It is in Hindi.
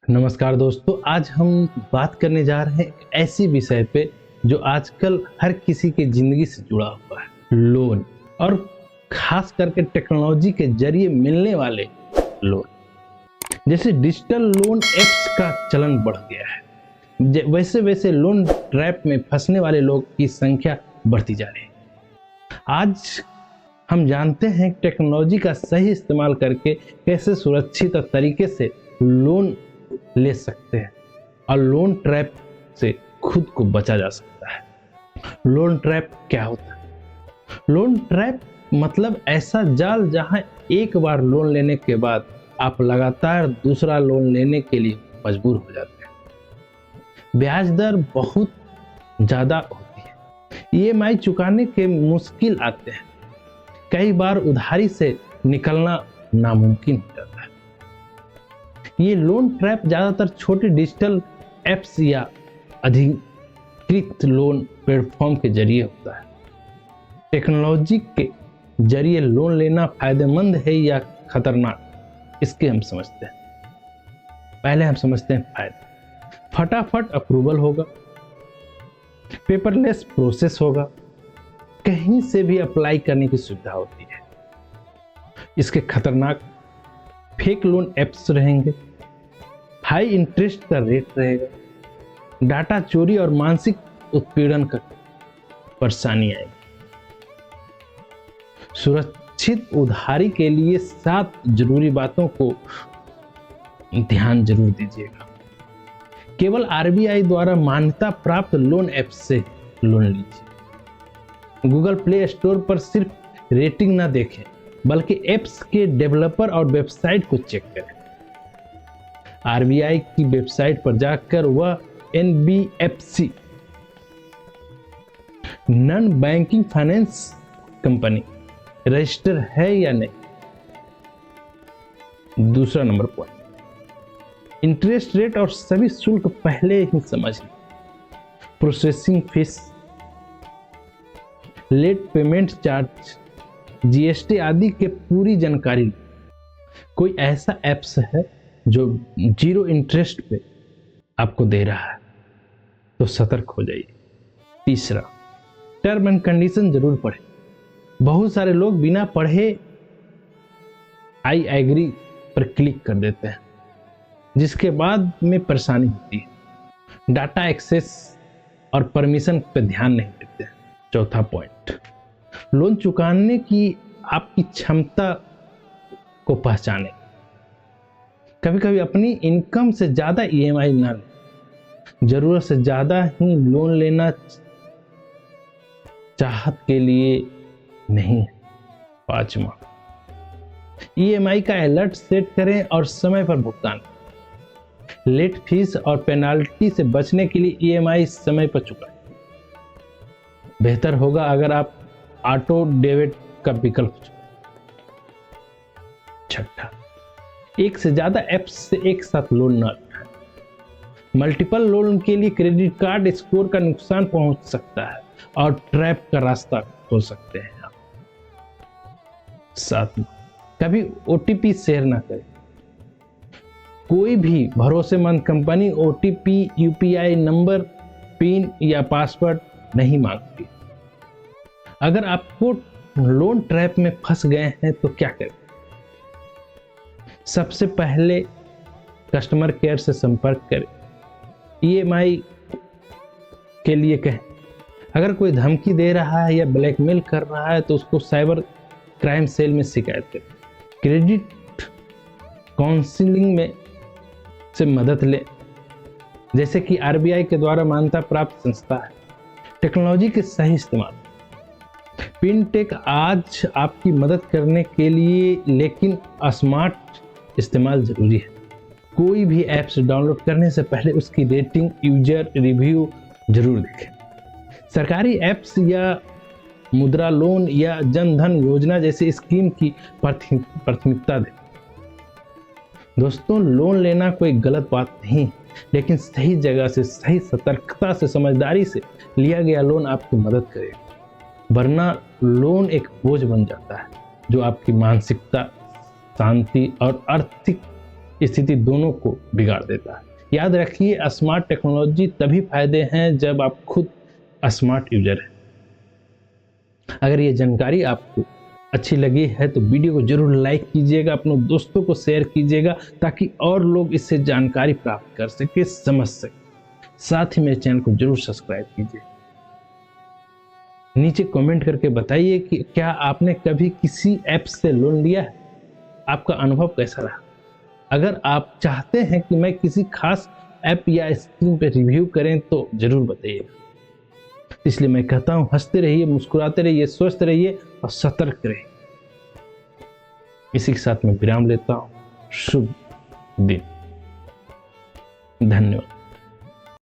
नमस्कार दोस्तों, आज हम बात करने जा रहे हैं एक ऐसी विषय पे जो आजकल हर किसी की जिंदगी से जुड़ा हुआ है, लोन। और खास करके टेक्नोलॉजी के जरिए मिलने वाले लोन। जैसे डिजिटल लोन एप्स का चलन बढ़ गया है, वैसे वैसे लोन ट्रैप में फंसने वाले लोग की संख्या बढ़ती जा रही है। आज हम जानते हैं टेक्नोलॉजी का सही इस्तेमाल करके कैसे सुरक्षित तरीके से लोन ले सकते हैं और लोन ट्रैप से खुद को बचा जा सकता है। लोन ट्रैप क्या होता है? लोन ट्रैप मतलब ऐसा जाल जहां एक बार लोन लेने के बाद आप लगातार दूसरा लोन लेने के लिए मजबूर हो जाते हैं। ब्याज दर बहुत ज्यादा होती है, ईएमआई चुकाने के मुश्किल आते हैं, कई बार उधारी से निकलना नामुमकिन हो जाता है। ये लोन ट्रैप ज्यादातर छोटे डिजिटल एप्स या अधिकृत लोन प्लेटफॉर्म के जरिए होता है। टेक्नोलॉजी के जरिए लोन लेना फायदेमंद है या खतरनाक, इसके हम समझते हैं। पहले हम समझते हैं फायदे। फटाफट अप्रूवल होगा, पेपरलेस प्रोसेस होगा, कहीं से भी अप्लाई करने की सुविधा होती है। इसके खतरनाक, फेक लोन एप्स रहेंगे, हाई इंटरेस्ट का रेट रहेगा, डाटा चोरी और मानसिक उत्पीड़न का परेशानी आएगी। सुरक्षित उधारी के लिए 7 जरूरी बातों को ध्यान जरूर दीजिएगा। केवल आरबीआई द्वारा मान्यता प्राप्त लोन ऐप से लोन लीजिए। गूगल प्ले स्टोर पर सिर्फ रेटिंग ना देखें, बल्कि एप्स के डेवलपर और वेबसाइट को चेक करें। आरबीआई की वेबसाइट पर जाकर वह NBFC non banking finance company register है या नहीं। दूसरा नंबर पॉइंट, इंटरेस्ट रेट और सभी शुल्क पहले ही समझ लें। Processing fees, late payment charge, GST आदि के पूरी जानकारी। कोई ऐसा एप्स है जो 0 इंटरेस्ट पे आपको दे रहा है तो सतर्क हो जाइए। तीसरा, टर्म एंड कंडीशन जरूर पढ़ें। बहुत सारे लोग बिना पढ़े आई एग्री पर क्लिक कर देते हैं, जिसके बाद में परेशानी होती है। डाटा एक्सेस और परमिशन पे ध्यान नहीं देते हैं। चौथा पॉइंट, लोन चुकाने की आपकी क्षमता को पहचानें। कभी कभी अपनी इनकम से ज्यादा ईएमआई ना लें। जरूरत से ज्यादा ही लोन लेना चाहत के लिए नहीं है। 5वां, ईएमआई का अलर्ट सेट करें और समय पर भुगतान। लेट फीस और पेनाल्टी से बचने के लिए ईएमआई समय पर चुकाएं। बेहतर होगा अगर आप ऑटो डेबिट का विकल्प चुनें। 6, एक से ज्यादा एप्स से एक साथ लोन न लें। मल्टीपल लोन के लिए क्रेडिट कार्ड स्कोर का नुकसान पहुंच सकता है और ट्रैप का रास्ता खोल सकते हैं आप। 7, कभी ओटीपी शेयर ना करें। कोई भी भरोसेमंद company OTP, UPI number, pin या पासवर्ड नहीं मांगती। अगर आपको लोन ट्रैप में फंस गए हैं तो क्या करें? सबसे पहले कस्टमर केयर से संपर्क करें। ईएमआई के लिए कहें। अगर कोई धमकी दे रहा है या ब्लैकमेल कर रहा है तो उसको साइबर क्राइम सेल में शिकायत करें। क्रेडिट काउंसलिंग में से मदद लें, जैसे कि आरबीआई के द्वारा मान्यता प्राप्त संस्था है। टेक्नोलॉजी के सही इस्तेमाल। फिनटेक आज आपकी मदद करने के लिए, लेकिन स्मार्ट इस्तेमाल जरूरी है। कोई भी ऐप्स डाउनलोड करने से पहले उसकी रेटिंग, यूजर रिव्यू जरूर देखें। सरकारी ऐप्स या मुद्रा लोन या जन धन योजना जैसी स्कीम की प्राथमिकता दें। दोस्तों, लोन लेना कोई गलत बात नहीं, लेकिन सही जगह से, सही सतर्कता से, समझदारी से लिया गया लोन आपकी मदद करेगा। वरना लोन एक बोझ बन जाता है जो आपकी मानसिकता, शांति और आर्थिक स्थिति दोनों को बिगाड़ देता है। याद रखिए, स्मार्ट टेक्नोलॉजी तभी फायदे हैं जब आप खुद स्मार्ट यूजर हैं। अगर ये जानकारी आपको अच्छी लगी है तो वीडियो को जरूर लाइक कीजिएगा, अपने दोस्तों को शेयर कीजिएगा ताकि और लोग इससे जानकारी प्राप्त कर सके, समझ सके। साथ ही मेरे चैनल को जरूर सब्सक्राइब कीजिए। नीचे कमेंट करके बताइए कि क्या आपने कभी किसी ऐप से लोन लिया है, आपका अनुभव कैसा रहा। अगर आप चाहते हैं कि मैं किसी खास ऐप या स्कीम पे रिव्यू करें तो जरूर बताइएगा। इसलिए मैं कहता हूं, हंसते रहिए, मुस्कुराते रहिए, स्वस्थ रहिए और सतर्क रहिए। इसी के साथ मैं विराम लेता हूं। शुभ दिन। धन्यवाद।